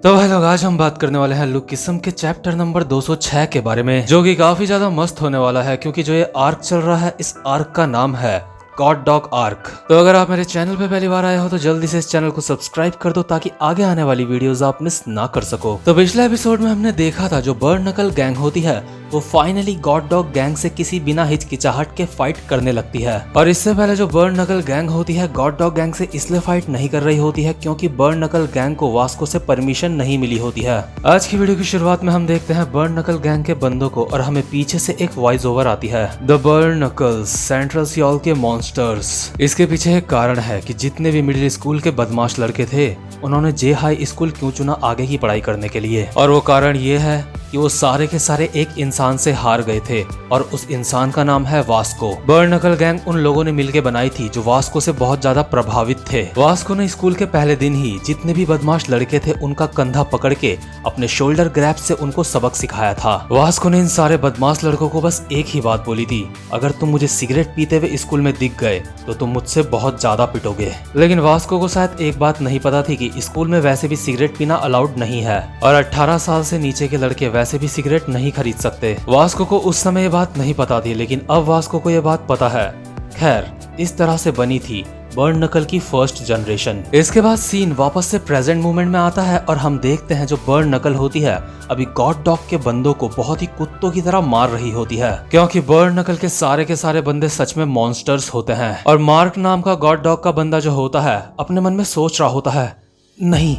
तो भाई लोग, आज हम बात करने वाले हैं लुकिज्म के चैप्टर नंबर 206 के बारे में, जो कि काफी ज्यादा मस्त होने वाला है क्योंकि जो ये आर्क चल रहा है, इस आर्क का नाम है गॉड डॉग आर्क। तो अगर आप मेरे चैनल पे पहली बार आए हो तो जल्दी से इस चैनल को सब्सक्राइब कर दो ताकि आगे आने वाली वीडियोस आप मिस ना कर सको। तो पिछले एपिसोड में हमने देखा था जो बर्न नकल गैंग होती है वो फाइनली गॉड डॉग गैंग से किसी बिना हिचकिचाहट के फाइट करने लगती है। और इससे पहले जो बर्न नकल गैंग होती है गॉड डॉग गैंग से इसलिए फाइट नहीं कर रही होती है क्योंकि बर्न नकल गैंग को वास्को से परमिशन नहीं मिली होती है। आज की वीडियो की शुरुआत में हम देखते हैं बर्न नकल गैंग के बंदों को और हमें पीछे से एक वॉइस ओवर आती है, the burn knuckles, central Seoul के मॉन्स्टर्स। इसके पीछे एक कारण है कि जितने भी मिडिल स्कूल के बदमाश लड़के थे उन्होंने जे हाई स्कूल क्यों चुना आगे की पढ़ाई करने के लिए, और वो कारण ये है कि वो सारे के सारे एक इंसान से हार गए थे और उस इंसान का नाम है वास्को। बर्न नकल गैंग उन लोगों ने मिलकर बनाई थी जो वास्को से बहुत ज्यादा प्रभावित थे। वास्को ने स्कूल के पहले दिन ही जितने भी बदमाश लड़के थे उनका कंधा पकड़ के अपने शोल्डर ग्रैब से उनको सबक सिखाया था। वास्को ने इन सारे बदमाश लड़कों को बस एक ही बात बोली थी, अगर तुम मुझे सिगरेट पीते हुए स्कूल में दिख गए तो तुम मुझसे बहुत ज्यादा पिटोगे। लेकिन वास्को को शायद एक बात नहीं पता थी कि स्कूल में वैसे भी सिगरेट पीना अलाउड नहीं है और 18 साल से नीचे के लड़के वैसे भी सिगरेट नहीं खरीद सकते। वास्को को उस समय ये बात नहीं पता थी, लेकिन अब वास्को को ये बात पता है। खैर, इस तरह से बनी थी बर्न नकल की फर्स्ट जनरेशन। इसके बाद सीन वापस से प्रेजेंट मोमेंट में आता है और हम देखते हैं जो बर्न नकल होती है अभी गॉड डॉग के बंदों को बहुत ही कुत्तों की तरह मार रही होती है, क्योंकि बर्न नकल के सारे बंदे सच में मॉन्स्टर्स होते हैं। और मार्क नाम का गॉड डॉग का बंदा जो होता है अपने मन में सोच रहा होता है, नहीं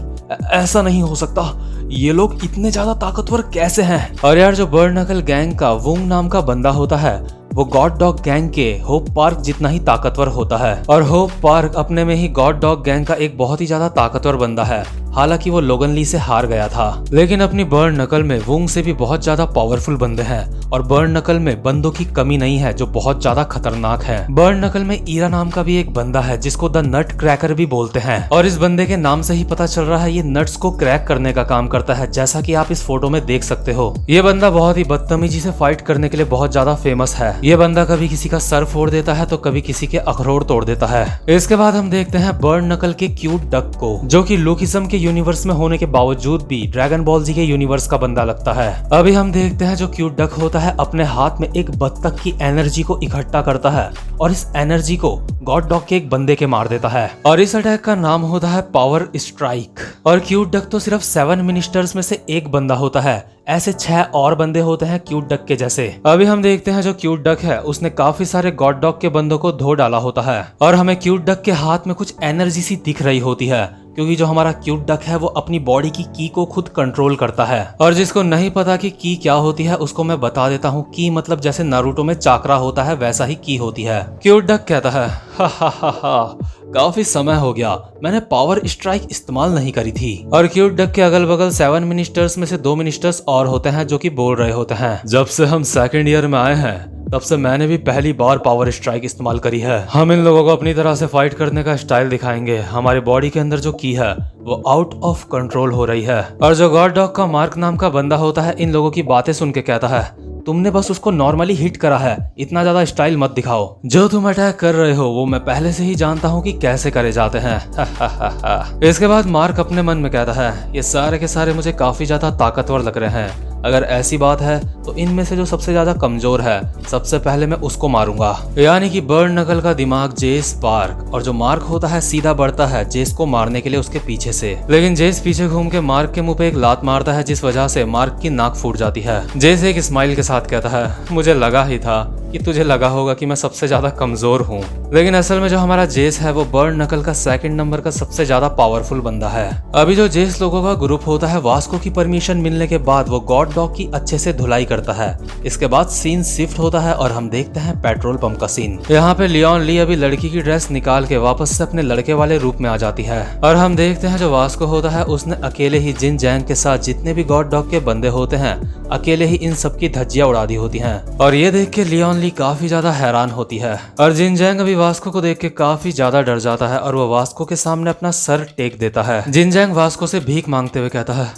ऐसा नहीं हो सकता, ये लोग इतने ज्यादा ताकतवर कैसे हैं। और यार जो बर्न नकल गैंग का वुंग नाम का बंदा होता है वो गॉड डॉग गैंग के होप पार्क जितना ही ताकतवर होता है, और होप पार्क अपने में ही गॉड डॉग गैंग का एक बहुत ही ज्यादा ताकतवर बंदा है। हालांकि वो लोगन ली से हार गया था, लेकिन अपनी बर्न नकल में वुंग से भी बहुत ज्यादा पावरफुल बंदे हैं और बर्न नकल में बंदों की कमी नहीं है जो बहुत ज्यादा खतरनाक है। बर्न नकल में ईरा नाम का भी एक बंदा है जिसको द नट क्रैकर भी बोलते हैं, और इस बंदे के नाम से ही पता चल रहा है ये नट्स को क्रैक करने का काम करता है, जैसा कि आप इस फोटो में देख सकते हो। ये बंदा बहुत ही बदतमीजी से फाइट करने के लिए बहुत ज्यादा फेमस है। ये बंदा कभी किसी का सर फोड़ देता है तो कभी किसी के अखरोट तोड़ देता है। इसके बाद हम देखते हैं बर्न नकल के क्यूट डक को, जो कि लुकिज्म के यूनिवर्स में होने के बावजूद भी ड्रैगन बॉल जी के यूनिवर्स का बंदा लगता है। अभी हम देखते हैं जो क्यूट डक होता है अपने हाथ में एक बत्तख की एनर्जी को इकट्ठा करता है और इस एनर्जी को गॉड डॉग के एक बंदे के मार देता है, और इस अटैक का नाम होता है पावर स्ट्राइक। और क्यूट डक तो सिर्फ 7 मिनिस्टर्स में से एक बंदा होता है, ऐसे 6 और बंदे होते हैं क्यूट डक के जैसे। अभी हम देखते हैं जो क्यूट डक है उसने काफी सारे गॉड डॉग के बंदों को धो डाला होता है, और हमें क्यूट डक के हाथ में कुछ एनर्जी सी दिख रही होती है, क्योंकि जो हमारा क्यूट डक है वो अपनी बॉडी की को खुद कंट्रोल करता है। और जिसको नहीं पता कि की क्या होती है उसको मैं बता देता हूँ, की मतलब जैसे नारुतो में चाकरा होता है वैसा ही की होती है। क्यूट डक कहता है, हा हा हा हा, काफी समय हो गया मैंने पावर स्ट्राइक इस्तेमाल नहीं करी थी। और क्यूट डक के अगल बगल 7 मिनिस्टर्स में से 2 मिनिस्टर्स और होते हैं जो कि बोल रहे होते हैं, जब से हम सेकंड ईयर में आए हैं तब से मैंने भी पहली बार पावर स्ट्राइक इस्तेमाल करी है। हम इन लोगों को अपनी तरह से फाइट करने का स्टाइल दिखाएंगे। हमारी बॉडी के अंदर जो की है वो आउट ऑफ कंट्रोल हो रही है। और जो गॉड डॉग का मार्क नाम का बंदा होता है इन लोगों की बातें सुन के कहता है, तुमने बस उसको नॉर्मली हिट करा है, इतना ज्यादा स्टाइल मत दिखाओ। जो तुम अटैक कर रहे हो वो मैं पहले से ही जानता हूँ कि कैसे करे जाते हैं। इसके बाद मार्क अपने मन में कहता है, ये सारे के सारे मुझे काफी ज्यादा ताकतवर लग रहे हैं, अगर ऐसी बात है तो इनमें से जो सबसे ज्यादा कमजोर है सबसे पहले मैं उसको मारूंगा। यानी कि बर्न नकल का दिमाग जेस पार्क, और जो मार्क होता है सीधा बढ़ता है जेस को मारने के लिए उसके पीछे से, लेकिन जेस पीछे घूम के मार्क के मुंह पे एक लात मारता है जिस वजह से मार्क की नाक फूट जाती है। जेस एक स्माइल के साथ कहता है, मुझे लगा ही था कि तुझे लगा होगा कि मैं सबसे ज्यादा कमजोर हूँ, लेकिन असल में जो हमारा जेस है वो बर्न नकल का 2nd नंबर का सबसे ज्यादा पावरफुल बंदा है। अभी जो जेस लोगों का ग्रुप होता है वास्को की परमिशन मिलने के बाद वो गॉड डॉग की अच्छे से धुलाई करता है। इसके बाद सीन शिफ्ट होता है और हम देखते हैं पेट्रोल पंप का सीन। यहाँ पे लियोन ली अभी लड़की की ड्रेस निकाल के वापस से अपने लड़के वाले रूप में आ जाती है, और हम देखते हैं जो वास्को होता है उसने अकेले ही जिन जैंग के साथ जितने भी गॉड डॉग के बंदे होते हैं अकेले ही इन सबकी धज्जियां उड़ा दी होती हैं। और ये देख के लियोन ली काफी ज्यादा हैरान होती है, और जिन जैंग अभी वास्को को देख के काफी ज्यादा डर जाता है और वो वास्को के सामने अपना सर टेक देता है। जिन जैंग वास्को से भीख मांगते हुए कहता है,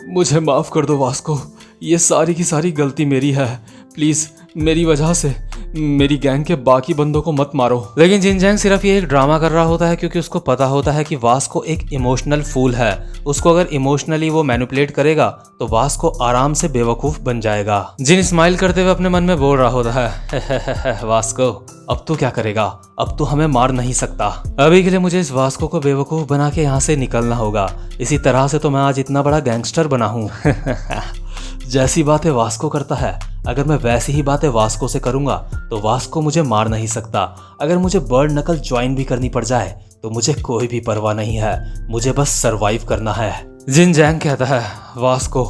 मुझे माफ कर दो वास्को, ये सारी की सारी गलती मेरी है, प्लीज मेरी वजह से मेरी गैंग के बाकी बंदों को मत मारो। लेकिन जिनजैंग सिर्फ ये एक ड्रामा कर रहा होता है क्योंकि उसको पता होता है कि वास्को एक इमोशनल फूल है। उसको अगर इमोशनली वो मैनिपुलेट करेगा तो वास्को आराम से बेवकूफ बन जाएगा। जिन स्माइल करते हुए अपने मन में बोल रहा होता है वास्को अब तू क्या करेगा, अब तू हमें मार नहीं सकता। अभी के लिए मुझे इस वास्को को बेवकूफ बना के यहाँ से निकलना होगा। इसी तरह से तो मैं आज इतना बड़ा गैंगस्टर बना हूँ। जैसी बातें वास्को करता है अगर मैं वैसी ही बातें वास्को से करूंगा तो वास्को मुझे मार नहीं सकता। अगर मुझे बर्ड नकल ज्वाइन भी करनी पड़ जाए तो मुझे कोई भी परवाह नहीं है, मुझे बस सरवाइव करना है। जिनजैंग कहता है वास्को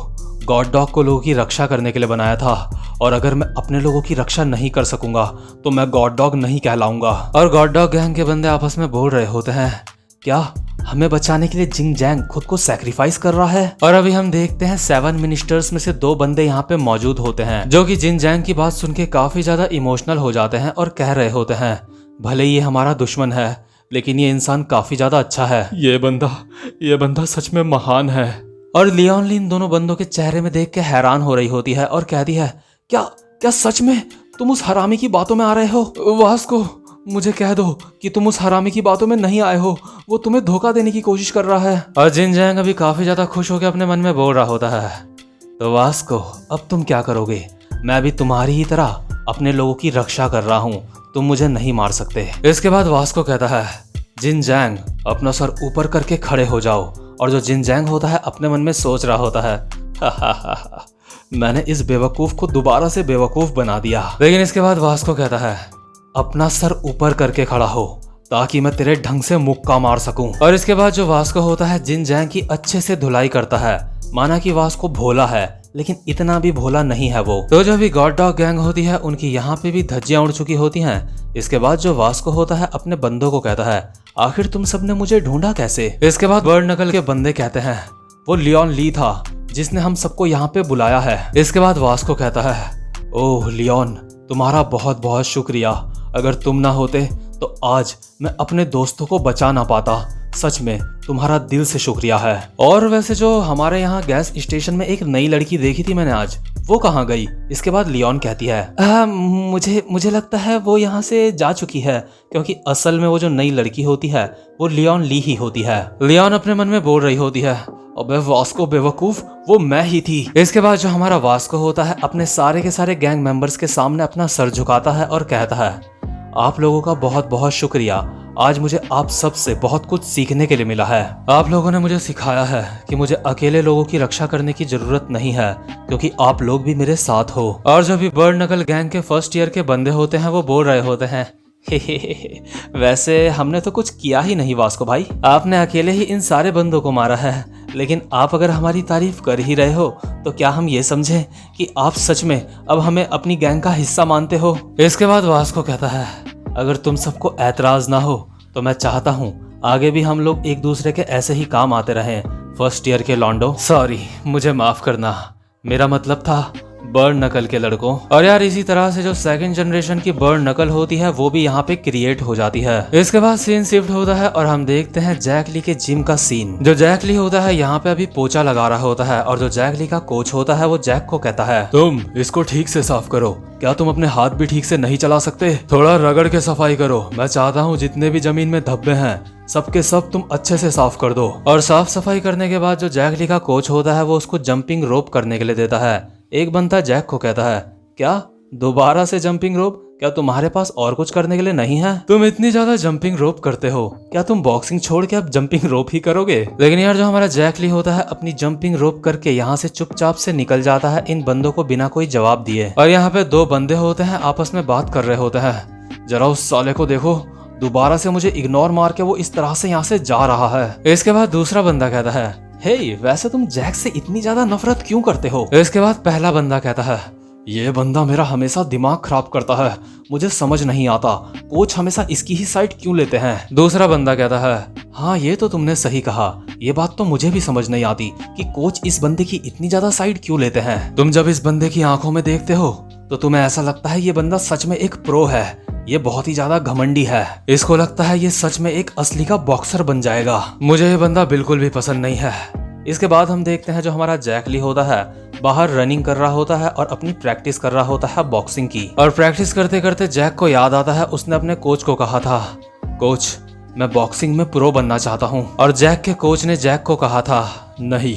गॉड डॉग को लोगों की रक्षा करने के लिए बनाया था और अगर मैं अपने लोगों की रक्षा नहीं कर सकूंगा तो मैं गॉड डॉग नहीं कहलाऊंगा। और गॉड डॉग गैंग के बंदे आपस में बोल रहे होते हैं क्या हमें बचाने के लिए जिनजैंग खुद को सैक्रिफाइस कर रहा है। और अभी हम देखते हैं 7 मिनिस्टर्स में से 2 बंदे यहाँ पे मौजूद होते हैं जो कि जिनजैंग की बात सुन के काफी ज्यादा इमोशनल हो जाते हैं और कह रहे होते हैं भले ये हमारा दुश्मन है लेकिन ये इंसान काफी ज्यादा अच्छा है। ये बंदा सच में महान है। और लियोन ली इन दोनों बंदों के चेहरे में देख के हैरान हो रही होती है और कहती है क्या सच में तुम उस हरामी की बातों में आ रहे हो। वास्को मुझे कह दो कि तुम उस हरामी की बातों में नहीं आए हो, वो तुम्हें धोखा देने की कोशिश कर रहा है। और जिनजैंग अभी काफी ज्यादा खुश होकर अपने मन में बोल रहा होता है तो वास्को अब तुम क्या करोगे, मैं भी तुम्हारी ही तरह अपने लोगों की रक्षा कर रहा हूँ, तुम मुझे नहीं मार सकते। इसके बाद वास्को कहता है जिनजैंग अपना सर ऊपर करके खड़े हो जाओ। और जो जिनजैंग होता है अपने मन में सोच रहा होता है मैंने इस बेवकूफ को दोबारा से बेवकूफ बना दिया। लेकिन इसके बाद वास्को कहता है अपना सर ऊपर करके खड़ा हो ताकि मैं तेरे ढंग से मुक्का मार सकूं। और इसके बाद जो वास्को होता है जिनजैंग की अच्छे से धुलाई करता है। माना कि वास्को भोला है लेकिन इतना भी भोला नहीं है वो। तो जो भी गॉड डॉग गैंग होती है उनकी यहाँ पे भी धज्जियां उड़ चुकी होती हैं। इसके बाद जो वास्को होता है अपने बंदों को कहता है आखिर तुम सबने मुझे ढूंढा कैसे। इसके बाद बर्ड नकल के बंदे कहते हैं वो लियोन ली था जिसने हम सबको यहाँ पे बुलाया है। इसके बाद वास्को कहता है ओह लियोन तुम्हारा बहुत बहुत शुक्रिया, अगर तुम ना होते तो आज मैं अपने दोस्तों को बचा ना पाता। सच में तुम्हारा दिल से शुक्रिया है। और वैसे जो हमारे यहाँ गैस स्टेशन में एक नई लड़की देखी थी मैंने आज, वो कहाँ गई। इसके बाद लियोन कहती है मुझे लगता है वो यहाँ से जा चुकी है क्योंकि असल में वो जो नई लड़की होती है वो लियोन ली ही होती है। लियोन अपने मन में बोल रही होती है अबे वास्को बेवकूफ वो मैं ही थी। इसके बाद जो हमारा वास्को होता है अपने सारे के सारे गैंग मेंबर्स के सामने अपना सर झुकाता है और कहता है आप लोगों का बहुत बहुत शुक्रिया, आज मुझे आप सब से बहुत कुछ सीखने के लिए मिला है। आप लोगों ने मुझे सिखाया है कि मुझे अकेले लोगों की रक्षा करने की जरूरत नहीं है क्योंकि आप लोग भी मेरे साथ हो। और जो भी बर्ड नकल गैंग के फर्स्ट ईयर के बंदे होते हैं वो बोल रहे होते हैं वैसे हमने तो कुछ किया ही नहीं वास्को भाई, आपने अकेले ही इन सारे बंदों को मारा है। लेकिन आप अगर हमारी तारीफ कर ही रहे हो तो क्या हम ये समझें कि आप सच में अब हमें अपनी गैंग का हिस्सा मानते हो। इसके बाद वास्को कहता है अगर तुम सबको ऐतराज ना हो तो मैं चाहता हूँ आगे भी हम लोग एक दूसरे के ऐसे ही काम आते रहें। फर्स्ट ईयर के लॉन्डो सॉरी मुझे माफ करना, मेरा मतलब था बर्ड नकल के लड़कों। और यार इसी तरह से जो सेकंड जनरेशन की बर्ड नकल होती है वो भी यहाँ पे क्रिएट हो जाती है। इसके बाद सीन शिफ्ट होता है और हम देखते हैं जैक ली के जिम का सीन। जो जैक ली होता है यहाँ पे अभी पोछा लगा रहा होता है और जो जैक ली का कोच होता है वो जैक को कहता है तुम इसको ठीक से साफ करो, क्या तुम अपने हाथ भी ठीक से नहीं चला सकते, थोड़ा रगड़ के सफाई करो। मैं चाहता हूँ जितने भी जमीन में धब्बे हैं सबके सब तुम अच्छे से साफ कर दो। और साफ सफाई करने के बाद जो जैक ली का कोच होता है वो उसको जंपिंग रोप करने के लिए देता है। एक बंदा जैक को कहता है क्या दोबारा से जंपिंग रोप, क्या तुम्हारे पास और कुछ करने के लिए नहीं है, तुम इतनी ज्यादा जंपिंग रोप करते हो, क्या तुम बॉक्सिंग छोड़ के अब जंपिंग रोप ही करोगे। लेकिन यार जो हमारा जैक ली होता है अपनी जंपिंग रोप करके यहाँ से चुपचाप से निकल जाता है इन बंदों को बिना कोई जवाब दिए। और यहाँ पे 2 बंदे होते हैं आपस में बात कर रहे होते हैं, जरा उस साले को देखो दोबारा से मुझे इग्नोर मार के वो इस तरह से यहाँ से जा रहा है। इसके बाद दूसरा बंदा कहता है हे वैसे तुम जैक से इतनी ज्यादा नफरत क्यों करते हो। इसके बाद पहला बंदा कहता है ये बंदा मेरा हमेशा दिमाग खराब करता है, मुझे समझ नहीं आता कोच हमेशा इसकी ही साइड क्यों लेते हैं। दूसरा बंदा कहता है हाँ ये तो तुमने सही कहा, ये बात तो मुझे भी समझ नहीं आती कि कोच इस बंदे की इतनी ज्यादा साइड क्यों लेते हैं। तुम जब इस बंदे की आंखों में देखते हो तो तुम्हें ऐसा लगता है ये बंदा सच में एक प्रो है, ये बहुत ही ज्यादा घमंडी है, इसको लगता है ये सच में एक असली का बॉक्सर बन जाएगा। मुझे ये बंदा बिल्कुल भी पसंद नहीं है। इसके बाद हम देखते हैं जो हमारा जैक ली होता है बाहर रनिंग कर रहा होता है और अपनी प्रैक्टिस कर रहा होता है बॉक्सिंग की। और प्रैक्टिस करते करते जैक को याद आता है उसने अपने कोच को कहा था, कोच मैं बॉक्सिंग में प्रो बनना चाहता हूँ। और जैक के कोच ने जैक को कहा था, नहीं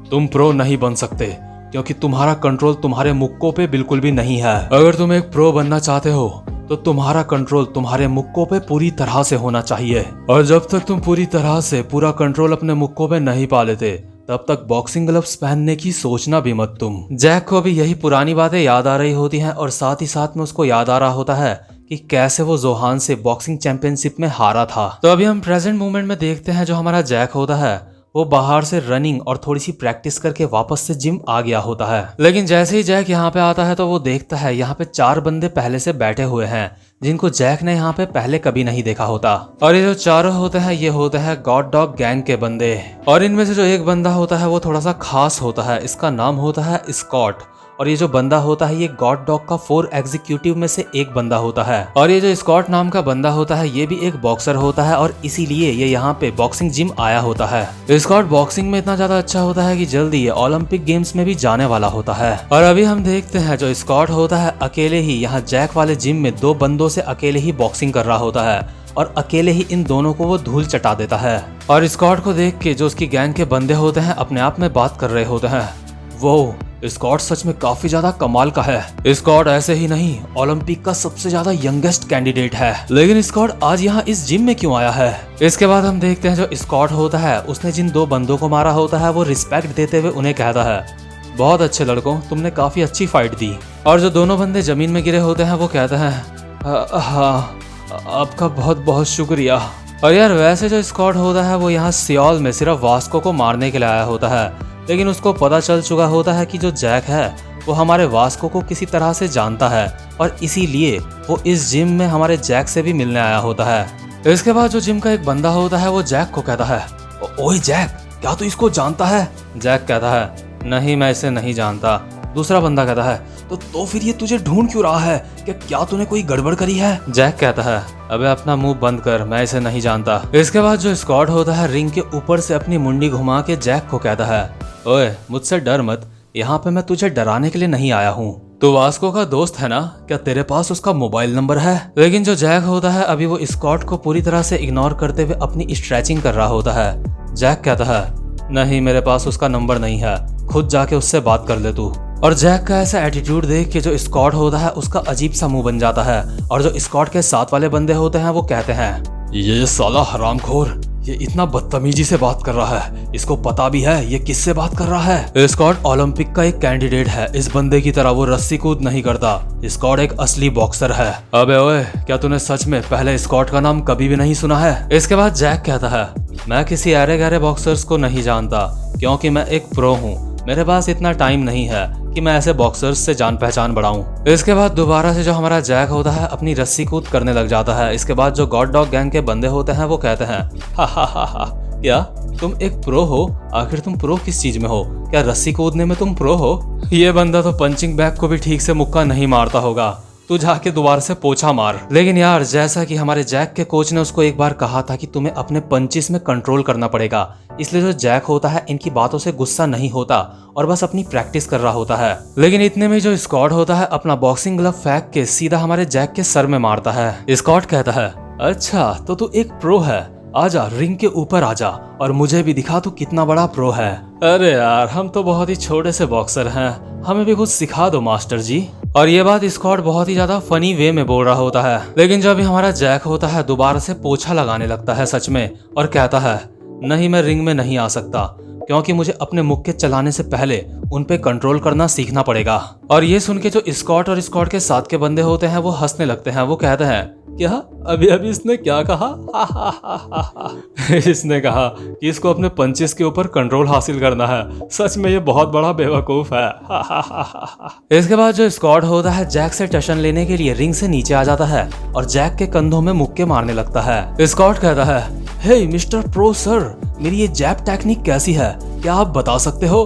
तुम प्रो नहीं बन सकते क्योंकि तुम्हारा कंट्रोल तुम्हारे मुक्कों पे बिल्कुल भी नहीं है। अगर तुम एक प्रो बनना चाहते हो तो तुम्हारा कंट्रोल तुम्हारे मुक्कों पे पूरी तरह से होना चाहिए, और जब तक तुम पूरी तरह से पूरा कंट्रोल अपने मुक्कों पे नहीं पा लेते तब तक बॉक्सिंग ग्लव्स पहनने की सोचना भी मत तुम। जैक को भी यही पुरानी बातें याद आ रही होती हैं और साथ ही साथ में उसको याद आ रहा होता है कि कैसे वो जोहान से बॉक्सिंग चैंपियनशिप में हारा था। तो अभी हम प्रेजेंट मोमेंट में देखते हैं जो हमारा जैक होता है वो बाहर से रनिंग और थोड़ी सी प्रैक्टिस करके वापस से जिम आ गया होता है। लेकिन जैसे ही जैक यहाँ पे आता है तो वो देखता है यहाँ पे 4 बंदे पहले से बैठे हुए हैं जिनको जैक ने यहाँ पे पहले कभी नहीं देखा होता। और ये जो चारों होते हैं ये होते हैं गॉड डॉग गैंग के बंदे। और इनमें से जो एक बंदा होता है वो थोड़ा सा खास होता है, इसका नाम होता है स्कॉट। और ये जो बंदा होता है ये गॉड डॉग का 4 एग्जीक्यूटिव में से एक बंदा होता है। और ये जो स्कॉट नाम का बंदा होता है ये भी एक बॉक्सर होता है और इसीलिए ये यहाँ पे बॉक्सिंग जिम आया होता है। स्कॉट बॉक्सिंग में इतना ज्यादा अच्छा होता है कि जल्दी ये ओलंपिक गेम्स में भी जाने वाला होता है। और अभी हम देखते हैं जो स्कॉट होता है अकेले ही यहाँ जैक वाले जिम में 2 बंदों से अकेले ही बॉक्सिंग कर रहा होता है और अकेले ही इन दोनों को वो धूल चटा देता है। और स्कॉट को देख के जो उसकी गैंग के बंदे होते हैं अपने आप में बात कर रहे होते हैं, वो स्कॉट सच में काफी ज्यादा कमाल का है। स्कॉट ऐसे ही नहीं ओलंपिक का सबसे ज्यादा यंगेस्ट कैंडिडेट है, लेकिन स्कॉट आज यहाँ इस जिम में क्यों आया है। इसके बाद हम देखते हैं जो स्कॉट होता है उसने जिन 2 बंदों को मारा होता है वो रिस्पेक्ट देते हुए उन्हें कहता है, बहुत अच्छे लड़कों तुमने काफी अच्छी फाइट दी। और जो दोनों बंदे जमीन में गिरे होते हैं वो कहते हैं, हाँ आपका बहुत बहुत शुक्रिया। और यार वैसे जो स्कॉट होता है वो यहाँ सियोल में सिर्फ वास्को को मारने के लिए आया होता है, लेकिन उसको पता चल चुका होता है कि जो जैक है वो हमारे वास्को को किसी तरह से जानता है और इसीलिए वो इस जिम में हमारे जैक से भी मिलने आया होता है। इसके बाद जो जिम का एक बंदा होता है वो जैक को कहता है, ओए जैक क्या तू इसको जानता है। जैक कहता है, नहीं मैं इसे नहीं जानता। दूसरा बंदा कहता है, तो फिर ये तुझे ढूंढ क्यों रहा है, क्या तूने कोई गड़बड़ करी है। जैक कहता है, अबे अपना मुंह बंद कर, मैं इसे नहीं जानता। इसके बाद जो स्कॉट होता है रिंग के ऊपर से अपनी मुंडी घुमा के जैक को कहता है, ओए मुझसे डर मत, यहाँ पे मैं तुझे डराने के लिए नहीं आया हूँ। तो वास्को का दोस्त है ना, क्या तेरे पास उसका मोबाइल नंबर है। लेकिन जो जैक होता है अभी वो स्कॉट को पूरी तरह से इग्नोर करते हुए अपनी स्ट्रेचिंग कर रहा होता है। जैक कहता है, नहीं मेरे पास उसका नंबर नहीं है, खुद जाके उससे बात कर ले तू। और जैक का ऐसा एटीट्यूड देख के जो स्कॉट होता है उसका अजीब सा मुंह बन जाता है। और जो स्कॉट के साथ वाले बंदे होते हैं वो कहते हैं, ये साला हरामखोर ये इतना बदतमीजी से बात कर रहा है, इसको पता भी है ये किससे बात कर रहा है। स्कॉट ओलंपिक का एक कैंडिडेट है, इस बंदे की तरह वो रस्सी कूद नहीं करता। स्कॉट एक असली बॉक्सर है। अबे ओए क्या तूने सच में पहले स्कॉट का नाम कभी भी नहीं सुना है। इसके बाद जैक कहता है, मैं किसी अरे गहरे बॉक्सर्स को नहीं जानता क्योंकि मैं एक प्रो हूँ, मेरे पास इतना टाइम नहीं है कि मैं ऐसे बॉक्सर्स से जान पहचान बढ़ाऊं। इसके बाद दोबारा से जो हमारा जैक होता है अपनी रस्सी कूद करने लग जाता है। इसके बाद जो गॉड डॉग गैंग के बंदे होते हैं वो कहते हैं, हा क्या तुम एक प्रो हो, आखिर तुम प्रो किस चीज में हो, क्या रस्सी कूदने में तुम प्रो हो। ये बंदा तो पंचिंग बैग को भी ठीक से मुक्का नहीं मारता होगा, तू जाके दोबारा से पोछा मार। लेकिन यार जैसा कि हमारे जैक के कोच ने उसको एक बार कहा था कि तुम्हें अपने पंचिस में कंट्रोल करना पड़ेगा, इसलिए जो जैक होता है इनकी बातों से गुस्सा नहीं होता और बस अपनी प्रैक्टिस कर रहा होता है। लेकिन इतने में जो स्कॉट होता है अपना बॉक्सिंग ग्लव फेंक के सीधा हमारे जैक के सर में मारता है। स्कॉट कहता है, अच्छा तो तू एक प्रो है, आजा रिंग के ऊपर आजा और मुझे भी दिखा तू कितना बड़ा प्रो है। अरे यार हम तो बहुत ही छोटे से बॉक्सर हैं, हमें भी कुछ सिखा दो मास्टर जी। और ये बात स्कॉट बहुत ही ज्यादा फनी वे में बोल रहा होता है। लेकिन जब हमारा जैक होता है दोबारा से पोछा लगाने लगता है सच में और कहता है, नहीं मैं रिंग में नहीं आ सकता क्योंकि मुझे अपने मुक्के चलाने से पहले उन पे कंट्रोल करना सीखना पड़ेगा। और ये सुन के जो स्कॉट और स्कॉट के साथ के बंदे होते हैं वो हंसने लगते हैं। वो कहते हैं, क्या अभी अभी इसने क्या कहा। इसने कहा कि इसको अपने पंचेस के ऊपर कंट्रोल हासिल करना है, सच में ये बहुत बड़ा बेवकूफ है। इसके बाद जो स्कॉट होता है जैक से टशन लेने के लिए रिंग से नीचे आ जाता है और जैक के कंधों में मुक्के मारने लगता है। स्कॉट कहता है, हे मिस्टर प्रो सर, मेरी ये जैब टेक्निक कैसी है, क्या आप बता सकते हो।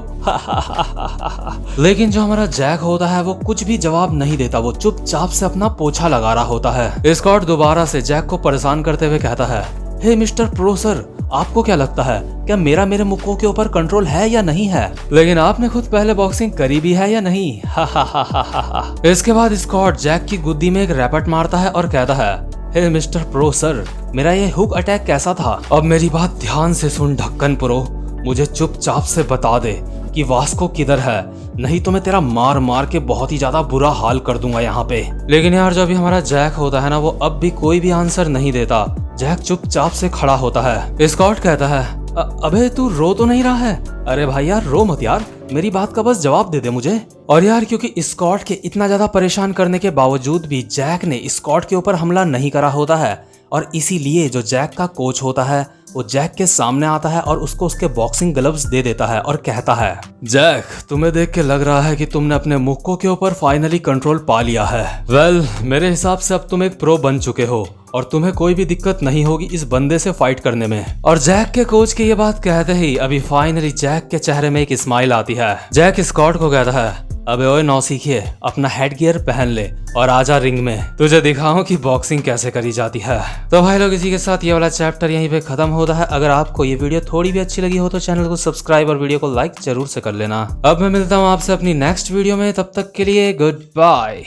लेकिन जो हमारा जैक होता है वो कुछ भी जवाब नहीं देता, वो चुपचाप से अपना पोछा लगा रहा होता है। स्कॉट दोबारा से जैक को परेशान करते हुए कहता है, हे मिस्टर प्रो सर, आपको क्या लगता है क्या मेरा मेरे मुक्कों के ऊपर कंट्रोल है या नहीं है, लेकिन आपने खुद पहले बॉक्सिंग करी भी है या नहीं। हा हा हा हा हा। इसके बाद स्कॉट जैक की गुद्दी में एक रैपट मारता है और कहता है, हे मिस्टर प्रो सर, मेरा ये हुक अटैक कैसा था? अब मेरी बात ध्यान से सुन ढक्कन प्रो, मुझे चुपचाप से बता दे कि वास्को किधर है, नहीं तो मैं तेरा मार मार के बहुत ही ज्यादा बुरा हाल कर दूंगा यहाँ पे। लेकिन यार जो अभी हमारा जैक होता है ना, वो अब भी कोई भी आंसर नहीं देता। जैक चुपचाप से खड़ा होता है। स्कॉट कहता है, अबे तू रो तो नहीं रहा है? अरे भाई यार रो मत यार, मेरी बात का बस जवाब दे दे मुझे। और यार क्योंकि स्कॉट के इतना ज्यादा परेशान करने के बावजूद भी जैक ने स्कॉट के ऊपर हमला नहीं करा होता है, और इसीलिए जो जैक का कोच होता है वो जैक के सामने आता है और उसको उसके बॉक्सिंग ग्लव्स दे देता है और कहता है, जैक तुम्हें देख के लग रहा है कि तुमने अपने मुक्कों के ऊपर फाइनली कंट्रोल पा लिया है। वेल, मेरे हिसाब से अब तुम एक प्रो बन चुके हो और तुम्हें कोई भी दिक्कत नहीं होगी इस बंदे से फाइट करने में। और जैक के कोच की ये बात कहते ही अभी फाइनली जैक के चेहरे में एक स्माइल आती है। जैक स्कॉट को कहता है, अबे ओए नौसिखिए, अपना हेड गियर पहन ले और आजा रिंग में, तुझे दिखाऊं कि बॉक्सिंग कैसे करी जाती है। तो भाई लोग इसी के साथ ये वाला चैप्टर यहीं पे खत्म होता है। अगर आपको ये वीडियो थोड़ी भी अच्छी लगी हो तो चैनल को सब्सक्राइब और वीडियो को लाइक जरूर से कर लेना। अब मैं मिलता हूँ आपसे अपनी नेक्स्ट वीडियो में, तब तक के लिए गुड बाय।